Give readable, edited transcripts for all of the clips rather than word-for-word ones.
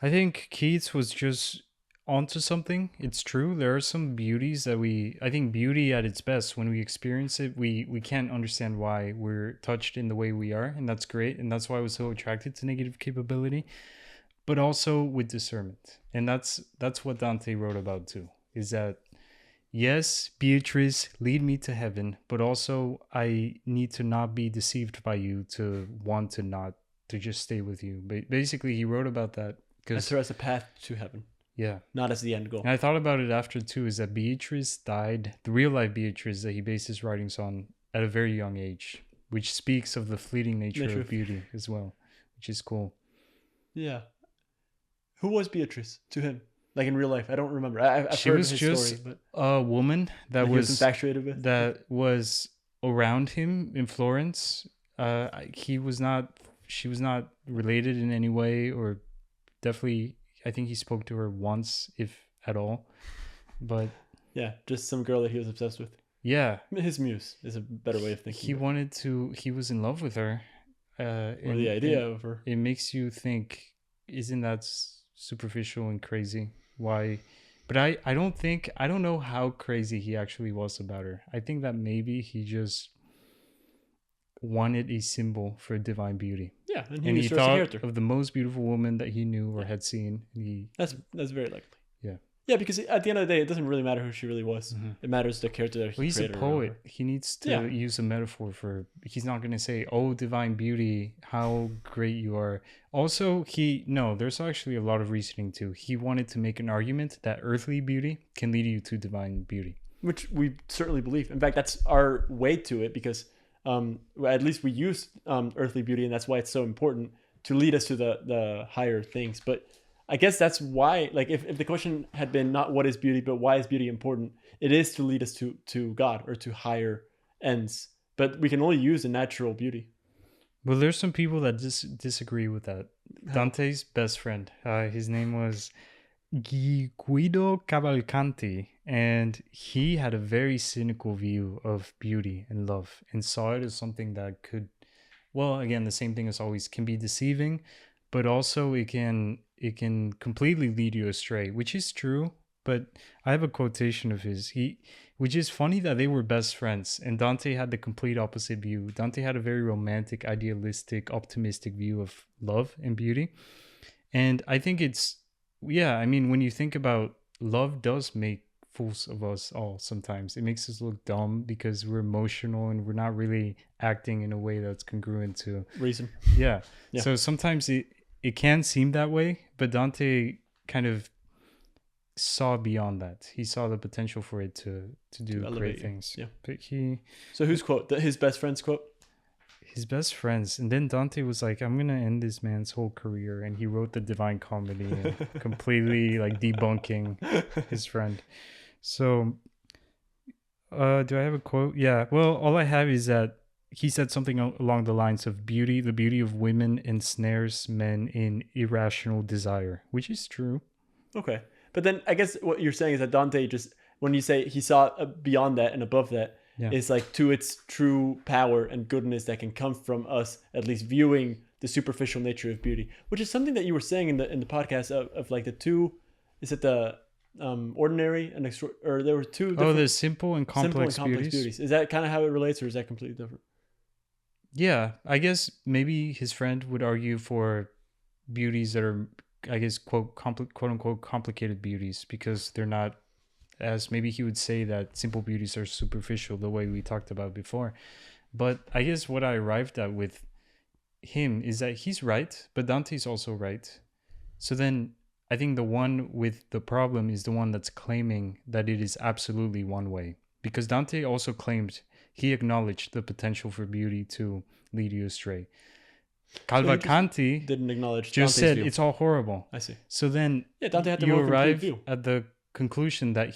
I think Keats was just onto something. It's true. There are some beauties that I think beauty at its best, when we experience it, we can't understand why we're touched in the way we are. And that's great. And that's why I was so attracted to negative capability, but also with discernment. And that's what Dante wrote about too, is that yes, Beatrice, lead me to heaven, but also I need to not be deceived by you to want to not to just stay with you. But basically, he wrote about that As because her as a path to heaven, yeah, not as the end goal. and I thought about it after too. Is that Beatrice died, the real life Beatrice that he based his writings on, at a very young age, which speaks of the fleeting nature of beauty as well, which is cool. Yeah. Who was Beatrice to him? Like in real life, I don't remember. I've She heard was his just story, but a woman that he was was infatuated with. that was around him in Florence. He was not. She was not related in any way, or definitely. I think he spoke to her once, if at all. But Yeah, just some girl that he was obsessed with. yeah, His muse is a better way of thinking. he wanted to. He was in love with her. Or the idea of her. It makes you think, isn't that superficial and crazy? Why? But I don't know how crazy he actually was about her. I think that maybe he just wanted a symbol for divine beauty. Yeah, and he used her as a thought character. of the most beautiful woman that he knew or had seen. And That's very likely. Yeah. Yeah, because at the end of the day, it doesn't really matter who she really was. Mm-hmm. It matters the character that he he's a created. poet. He needs to use a metaphor for. He's not going to say, "Oh, divine beauty, how great you are." Also, there's actually a lot of reasoning too. He wanted to make an argument that earthly beauty can lead you to divine beauty, which we certainly believe. In fact, that's our way to it, because at least we use earthly beauty, and that's why it's so important to lead us to the higher things. But I guess that's why, like, if the question had been not what is beauty, but why is beauty important, it is to lead us to God or to higher ends. But we can only use a natural beauty. Well, there's some people that disagree with that. Dante's best friend, his name was Guido Cavalcanti, and he had a very cynical view of beauty and love, and saw it as something that could, well, again, the same thing as always, can be deceiving, but also it can completely lead you astray, which is true. But I have a quotation of his, which is funny that they were best friends, and Dante had the complete opposite view. Dante had a very romantic, idealistic, optimistic view of love and beauty. And I think when you think about, love does make fools of us all sometimes. It makes us look dumb because we're emotional and we're not really acting in a way that's congruent to reason. Yeah. So sometimes it can seem that way, but Dante kind of saw beyond that. He saw the potential for it to do great things. Yeah. But So whose quote? His best friend's quote? His best friends. And then Dante was like, I'm going to end this man's whole career. And he wrote the Divine Comedy and completely like debunking his friend. So do I have a quote? Yeah. Well, all I have is that he said something along the lines of the beauty of women ensnares men in irrational desire, which is true. Okay. But then I guess what you're saying is that Dante just, when you say he saw beyond that and above that, it's like to its true power and goodness that can come from us at least viewing the superficial nature of beauty, which is something that you were saying in the podcast of like the two, is it the ordinary and or there were two different, the simple and complex beauties. Is that kind of how it relates, or is that completely different? Yeah, I guess maybe his friend would argue for beauties that are, I guess, quote unquote complicated beauties, because they're not, as maybe he would say that simple beauties are superficial, the way we talked about before. But I guess what I arrived at with him is that he's right, but Dante's also right. So then I think the one with the problem is the one that's claiming that it is absolutely one way, because Dante also claimed, he acknowledged the potential for beauty to lead you astray. Cavalcanti didn't acknowledge just Dante's said view. It's all horrible. I see. So then Dante had the you more complete arrive view at the conclusion that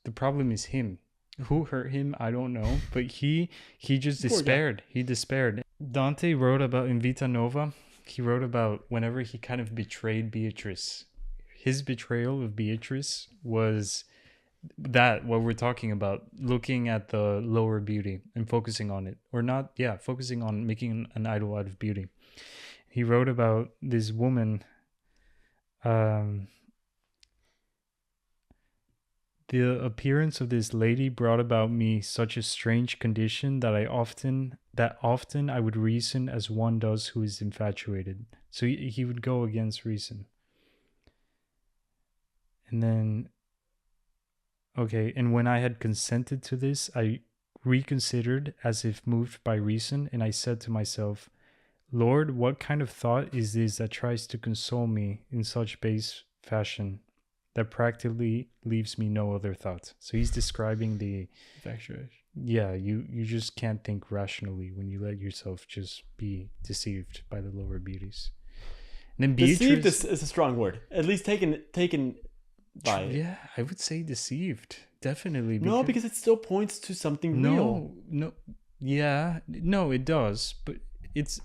the problem is him. Who hurt him, I don't know, but he just despaired. He despaired. Dante wrote about, in Vita Nova, he wrote about whenever he kind of betrayed Beatrice. His betrayal of Beatrice was that, what we're talking about, looking at the lower beauty and focusing on it, or not, focusing on making an idol out of beauty. He wrote about this woman, Um, the appearance of this lady brought about me such a strange condition that often I would reason as one does who is infatuated. So he would go against reason. And then, okay, and when I had consented to this, I reconsidered as if moved by reason, and I said to myself, Lord, what kind of thought is this that tries to console me in such base fashion that practically leaves me no other thought? So he's describing the Infatuation. yeah, you just can't think rationally when you let yourself just be deceived by the lower beauties. And then Deceived Beatrice, is a strong word. At least taken by it. yeah, I would say deceived, definitely. No, because it still points to something real. No, yeah, no, it does, but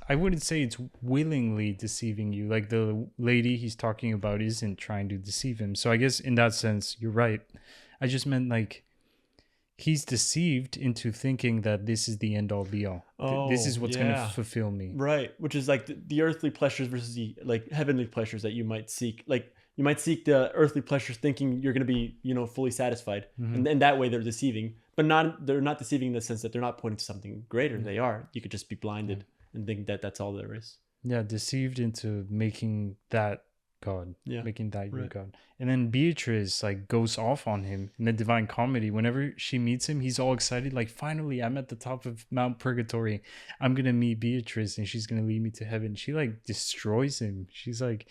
I wouldn't say it's willingly deceiving you. Like the lady he's talking about isn't trying to deceive him. So I guess in that sense, you're right. I just meant like he's deceived into thinking that this is the end all be all. This is what's going to fulfill me. Right, which is like the earthly pleasures versus the like heavenly pleasures that you might seek. Like you might seek the earthly pleasures thinking you're going to be, fully satisfied. And in that way they're deceiving, but they're not deceiving in the sense that they're not pointing to something greater. They are. You could just be blinded and think that that's all there is. Yeah, deceived into making that God, making that your Right. God. And then Beatrice like goes off on him in the Divine Comedy. Whenever she meets him, he's all excited, like, finally, I'm at the top of Mount Purgatory. I'm gonna meet Beatrice and she's gonna lead me to heaven. She like destroys him. She's like,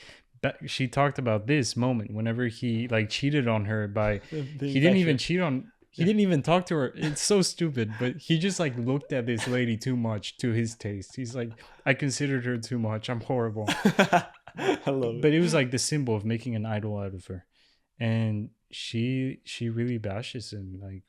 she talked about this moment whenever he like cheated on her by he didn't even cheat on. He didn't even talk to her. It's so stupid, but he just like looked at this lady too much to his taste. He's like, I considered her too much. I'm horrible. I love it. But it was like the symbol of making an idol out of her, and she really bashes him. Like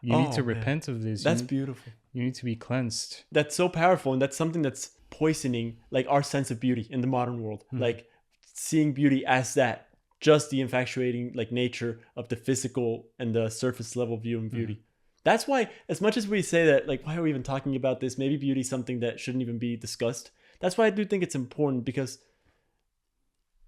you need to repent of this. That's beautiful. You need to be cleansed. That's so powerful, and that's something that's poisoning like our sense of beauty in the modern world. Like seeing beauty as that, just the infatuating like nature of the physical and the surface level view of beauty. That's why, as much as we say that, like, why are we even talking about this? Maybe beauty is something that shouldn't even be discussed. That's why I do think it's important, because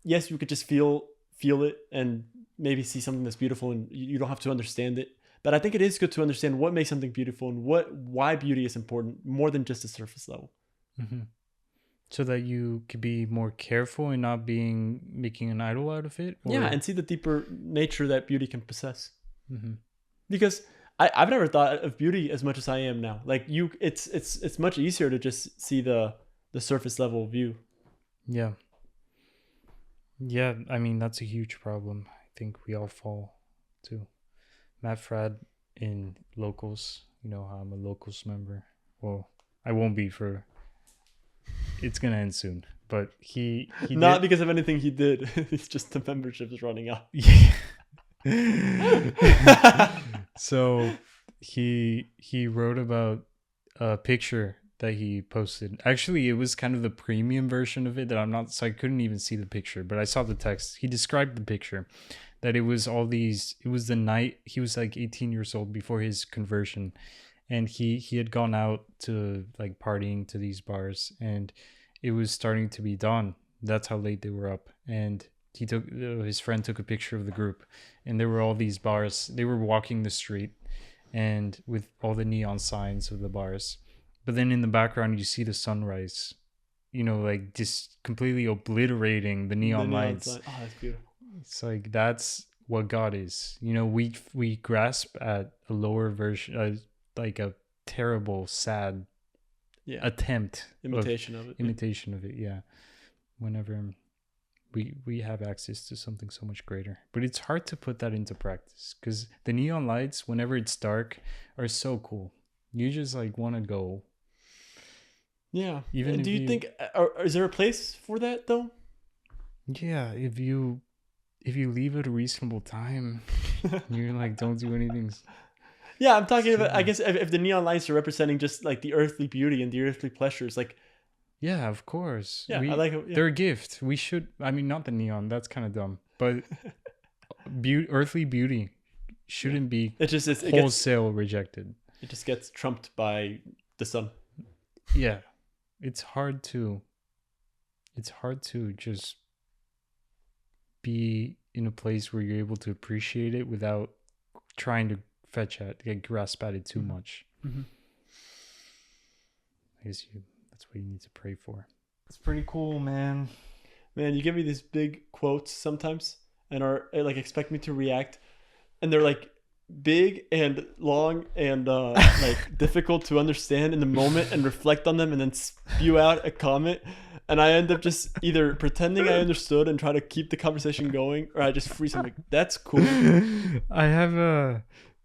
yes, you could just feel it and maybe see something that's beautiful, and you don't have to understand it. But I think it is good to understand what makes something beautiful and why beauty is important more than just the surface level. So that you could be more careful in not making an idol out of it. Yeah, and see the deeper nature that beauty can possess. Because I've never thought of beauty as much as I am now. Like it's much easier to just see the surface level view. Yeah. Yeah, I mean, that's a huge problem. I think we all fall to. Matt Frad in Locals, you know how I'm a Locals member. Well, I won't be for... It's going to end soon. But he Not because of anything he did. It's just the membership is running out. Yeah. So he wrote about a picture that he posted. Actually, it was kind of the premium version of it so I couldn't even see the picture, but I saw the text. He described the picture that it was the night he was like 18 years old before his conversion, and he had gone out to like partying to these bars, and it was starting to be dawn. That's how late they were up, and his friend took a picture of the group, and there were all these bars. They were walking the street, and with all the neon signs of the bars. But then in the background, you see the sunrise, like just completely obliterating the neon lights. Oh, that's beautiful. It's like, that's what God is. We grasp at a lower version, like a terrible, sad attempt. Imitation of it. Yeah. Whenever we have access to something so much greater. But it's hard to put that into practice, because the neon lights, whenever it's dark, are so cool. You just like want to go. Yeah. Even do you think is there a place for that though? Yeah, if you leave at a reasonable time, you're like, don't do anything. Yeah, I'm talking about, I guess, if the neon lights are representing just like the earthly beauty and the earthly pleasures, like. Yeah, of course. Yeah, I like it. Yeah. They're a gift. We should. I mean, not the neon. That's kind of dumb. But earthly beauty shouldn't be wholesale rejected. It just gets trumped by the sun. Yeah, it's hard to just be in a place where you're able to appreciate it without trying to grasp at it too much. Mm-hmm. I guess that's what you need to pray for. It's pretty cool, man. Man, you give me these big quotes sometimes and are like expect me to react, and they're like big and long and like difficult to understand in the moment and reflect on them and then spew out a comment, and I end up just either pretending I understood and try to keep the conversation going, or I just freeze. I'm like, that's cool.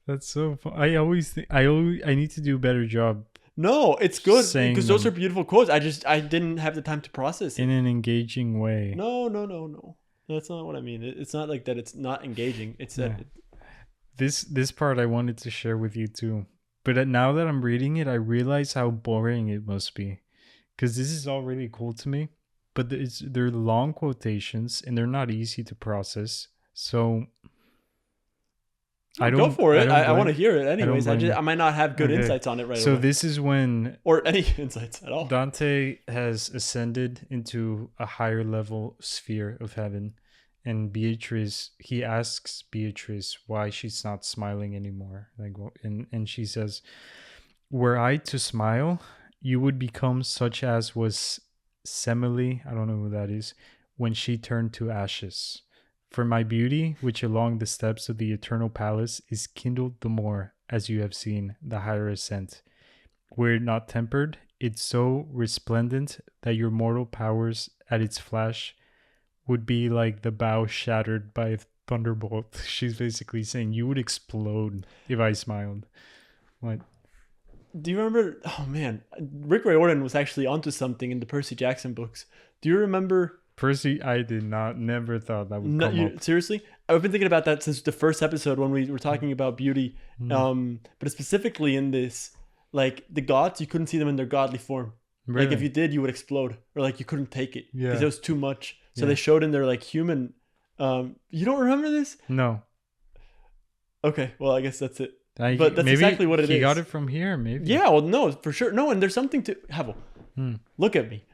That's so fun. I always think I need to do a better job. No, it's good Saying because those are beautiful quotes. I didn't have the time to process it in an engaging way. No. That's not what I mean. It's not like that. It's not engaging. It's that. This part I wanted to share with you too. But now that I'm reading it, I realize how boring it must be. Because this is all really cool to me. But they're long quotations and they're not easy to process. So go for it. I want to hear it anyways. I might not have good insights on it right away. So this is when... Or any insights at all. Dante has ascended into a higher level sphere of heaven. And he asks Beatrice why she's not smiling anymore. And she says, "Were I to smile, you would become such as was Semele," I don't know who that is, "when she turned to ashes. For my beauty, which along the steps of the eternal palace is kindled the more, as you have seen, the higher ascent. Were it not tempered, it's so resplendent that your mortal powers at its flash would be like the bow shattered by a thunderbolt." She's basically saying you would explode if I smiled. What? Do you remember? Oh man, Rick Riordan was actually onto something in the Percy Jackson books. Do you remember Percy? I never thought that would come up. Seriously, I've been thinking about that since the first episode when we were talking about beauty. But specifically in this, like the gods, you couldn't see them in their godly form. Really? Like if you did, you would explode, or like you couldn't take it because it was too much. So they showed in their like human. You don't remember this? No. Okay, well I guess that's it. But that's exactly what it is. He got it from here, maybe. Yeah, well, no, for sure. No, and there's something to Havel. Look at me.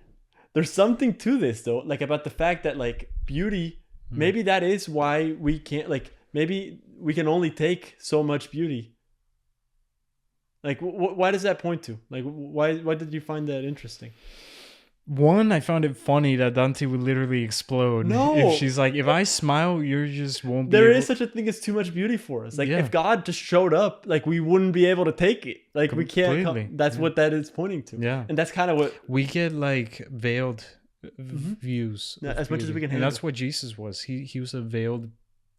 There's something to this though, like about the fact that like beauty. Maybe that is why we can't like. Maybe we can only take so much beauty. Like, why does that point to? Like, why did you find that interesting? One, I found it funny that Dante would literally explode. No. If she's like, if I smile, you just won't be There is such a thing as too much beauty for us. Like, if God just showed up, like, we wouldn't be able to take it. Like, we can't. That's what that is pointing to. Yeah. And that's kind of what... We get, like, veiled views. As much as we can handle. And that's what Jesus was. He was a veiled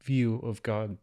view of God.